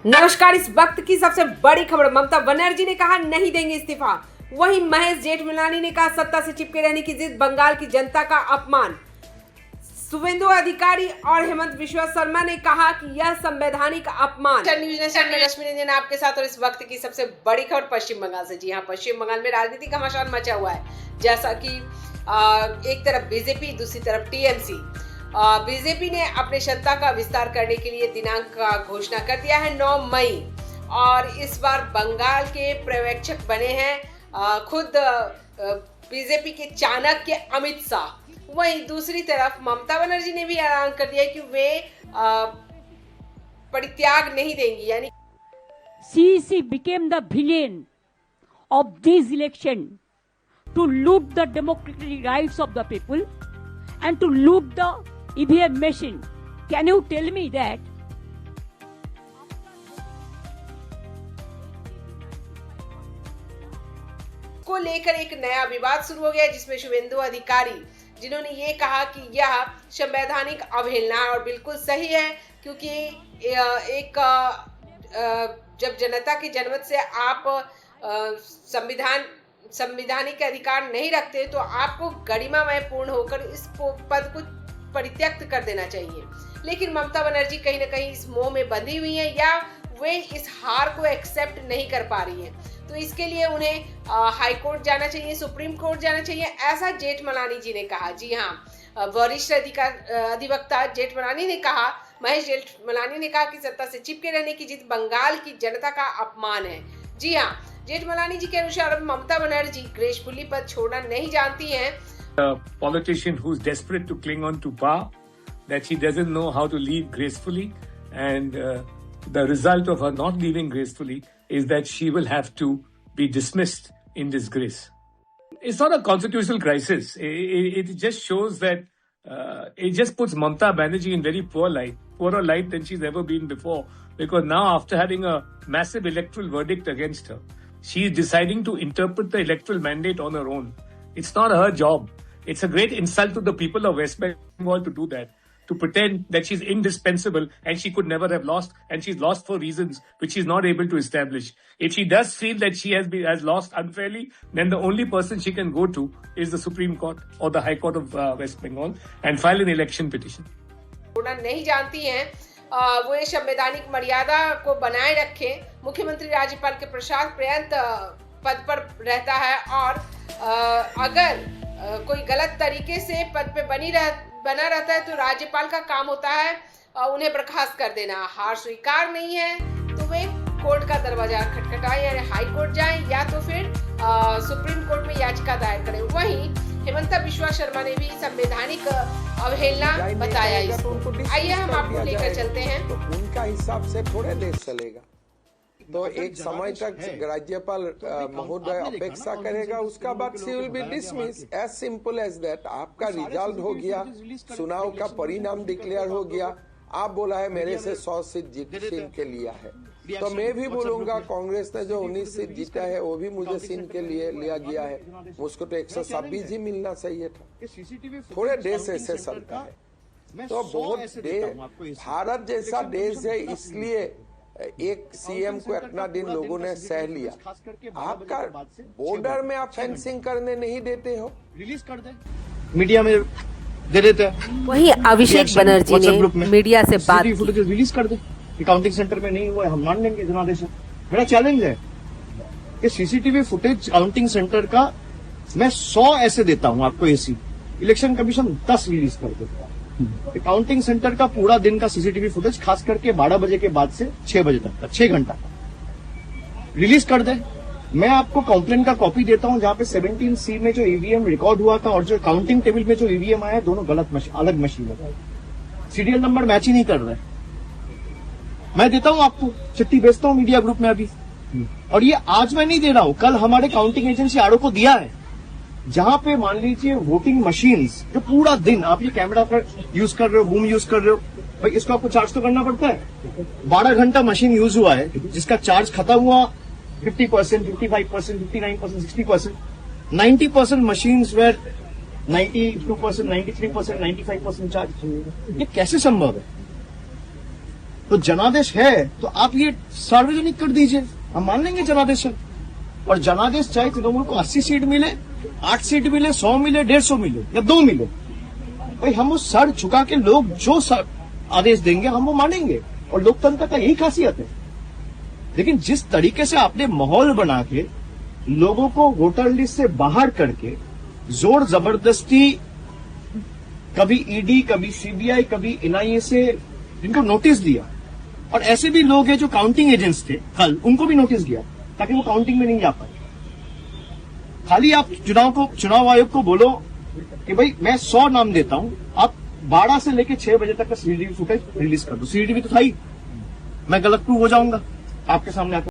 नमस्कार। इस वक्त की सबसे बड़ी खबर, ममता बनर्जी ने कहा नहीं देंगे इस्तीफा। वहीं महेश जेठमलानी ने कहा सत्ता से चिपके रहने की जिद बंगाल की जनता का अपमान। शुभेंदु अधिकारी और हेमंत बिश्वा शर्मा ने कहा कि यह संवैधानिक अपमान। न्यूज नेशन में रश्मि रंजन आपके साथ और इस वक्त की सबसे बड़ी खबर पश्चिम बंगाल से। जी हाँ, पश्चिम बंगाल में राजनीतिक घमासान मचा हुआ है। जैसा कि एक तरफ बीजेपी, दूसरी तरफ टीएमसी। बीजेपी ने अपने सत्ता का विस्तार करने के लिए दिनांक का घोषणा कर दिया है 9 मई, और इस बार बंगाल के पर्यवेक्षक बने हैं खुद बीजेपी के चाणक्य अमित शाह। वहीं दूसरी तरफ ममता बनर्जी ने भी ऐलान कर दिया कि वे परित्याग नहीं देंगी। यानी CEC became the villain of this election to loot the democratic rights of the people and to loot the EVM machine. Can you tell me that? को लेकर एक नया विवाद शुरू हो गया, जिसमें शुभेंदु अधिकारी जिन्होंने ये कहा कि यह संवैधानिक अवहेलना है, और बिल्कुल सही है, क्योंकि एक जब जनता की जनमत से आप संविधानिक अधिकार नहीं रखते तो आपको गरिमामय पूर्ण होकर इस पद को परित्यक्त कर देना चाहिए। लेकिन ममता बनर्जी कहीं ना कहीं इस मोह में बंधी हुई है, या वे इस हार को एक्सेप्ट नहीं कर पा रही हैं। तो इसके लिए उन्हें हाई कोर्ट जाना चाहिए, सुप्रीम कोर्ट जाना चाहिए, ऐसा जेठमलानी जी ने कहा। जी हाँ, वरिष्ठ अधिवक्ता जेठमलानी ने कहा, महेश जेठमलानी ने कहा कि सत्ता से चिपके रहने की जिद बंगाल की जनता का अपमान है। जी हाँ, जेठमलानी जी के अनुसार ममता बनर्जी ग्रेसफुली पद छोड़ना नहीं जानती हैं। A politician who's desperate to cling on to power, that she doesn't know how to leave gracefully, and the result of her not leaving gracefully is that she will have to be dismissed in disgrace. It's not a constitutional crisis. It just shows that it just puts Mamta Banerjee in very poorer light than she's ever been before, because now after having a massive electoral verdict against her, she is deciding to interpret the electoral mandate on her own. It's not her job. It's a great insult to the people of West Bengal to do that, to pretend that she's indispensable and she could never have lost, and she's lost for reasons which she's not able to establish. If she does feel that she has lost unfairly, then the only person she can go to is the Supreme Court or the High Court of West Bengal and file an election petition. नहीं जानती हैं, वो ये संवैधानिक मर्यादा को बनाए रखे। मुख्यमंत्री राज्यपाल के प्रसाद पर्यंत पद पर रहता है, और अगर कोई गलत तरीके से पद पे बना रहता है तो राज्यपाल का काम होता है उन्हें बर्खास्त कर देना। हार स्वीकार नहीं है तो वे कोर्ट का दरवाजा खटखटाएं, यानी हाई कोर्ट जाएं, या तो फिर सुप्रीम कोर्ट में याचिका दायर करें। वहीं हेमंत बिश्वा शर्मा ने भी संवैधानिक अवहेलना बताया इसको। आइए हम आपको लेकर चलते हैं। तो उनका हिसाब से थोड़े देश चलेगा, तो एक समय तक राज्यपाल महोदय अपेक्षा करेगा, उसका बाद she will be dismiss, as simple as that. आपका रिजल्ट हो गया, चुनाव का परिणाम डिक्लेयर हो गया, आप बोला है मेरे से 100 सीट छीन के लिया है, तो मैं भी बोलूंगा कांग्रेस ने जो 19 सीट जीता है वो भी मुझे छीन के लिए लिया गया है, मुझको तो 126 ही मिलना चाहिए था। थोड़े देश ऐसे चलता है, तो बहुत भारत जैसा देश है, इसलिए एक सीएम को इतना दिन लोगों ने सह लिया। आपका बॉर्डर में आप फेंसिंग करने नहीं देते हो, रिलीज कर दे, मीडिया में दे देते हैं। वहीं अभिषेक बनर्जी ने मीडिया से बात की, फुटेज रिलीज कर दे। काउंटिंग सेंटर में नहीं हुआ, हम मान लेंगे जनादेश। मेरा चैलेंज है कि सीसीटीवी फुटेज काउंटिंग सेंटर का मैं 100 ऐसे देता हूं आपको, एसी इलेक्शन कमीशन 10 रिलीज कर देता है। काउंटिंग सेंटर का पूरा दिन का सीसीटीवी फुटेज, खास करके 12 बजे के बाद से 6 बजे तक का 6 घंटा रिलीज कर दे। मैं आपको कंप्लेंट का कॉपी देता हूं, जहां पे 17C में जो ईवीएम रिकॉर्ड हुआ था और जो काउंटिंग टेबल में जो ईवीएम आया, दोनों गलत अलग मशीन है, सीरियल नंबर मैच ही नहीं कर रहे। मैं देता हूं आपको, चिट्ठी भेजता हूं मीडिया ग्रुप में अभी, और ये आज मैं नहीं दे रहा हूं, कल हमारे काउंटिंग एजेंसी आरओ को दिया है, जहां पे मान लीजिए वोटिंग मशीन्स जो पूरा दिन आप ये कैमरा पर यूज कर रहे हो, बूम यूज कर रहे हो, भाई इसको आपको चार्ज तो करना पड़ता है। 12 घंटा मशीन यूज हुआ है, जिसका चार्ज खत्म हुआ 50%, 55%, 59%, 60%, 90% मशीन्स वेर 92%, 93%, 95% चार्ज। ये कैसे संभव है? तो जनादेश है तो आप ये सार्वजनिक कर दीजिए, हम मान लेंगे जनादेश है। और जनादेश चाहे तृणमूल को 80 सीट मिले, 8 सीट मिले, 100 मिले, 150 मिले या 2 मिले, भाई हम वो सर झुका के लोग जो आदेश देंगे हम वो मानेंगे, और लोकतंत्र का यही खासियत है। लेकिन जिस तरीके से आपने माहौल बना के लोगों को वोटर लिस्ट से बाहर करके जोर जबरदस्ती, कभी ईडी, कभी सीबीआई, कभी एनआईए से जिनको नोटिस दिया, और ऐसे भी लोग हैं जो काउंटिंग एजेंट्स थे कल, उनको भी नोटिस दिया ताकि वो काउंटिंग में नहीं आ पाए। खाली आप चुनाव आयोग को बोलो कि भाई मैं 100 नाम देता हूं, आप 12 से लेकर 6 बजे तक का सीसीटीवी फुटेज रिलीज कर दो। सीसीटीवी तो था ही, मैं गलत प्रूव हो जाऊंगा आपके सामने आकर।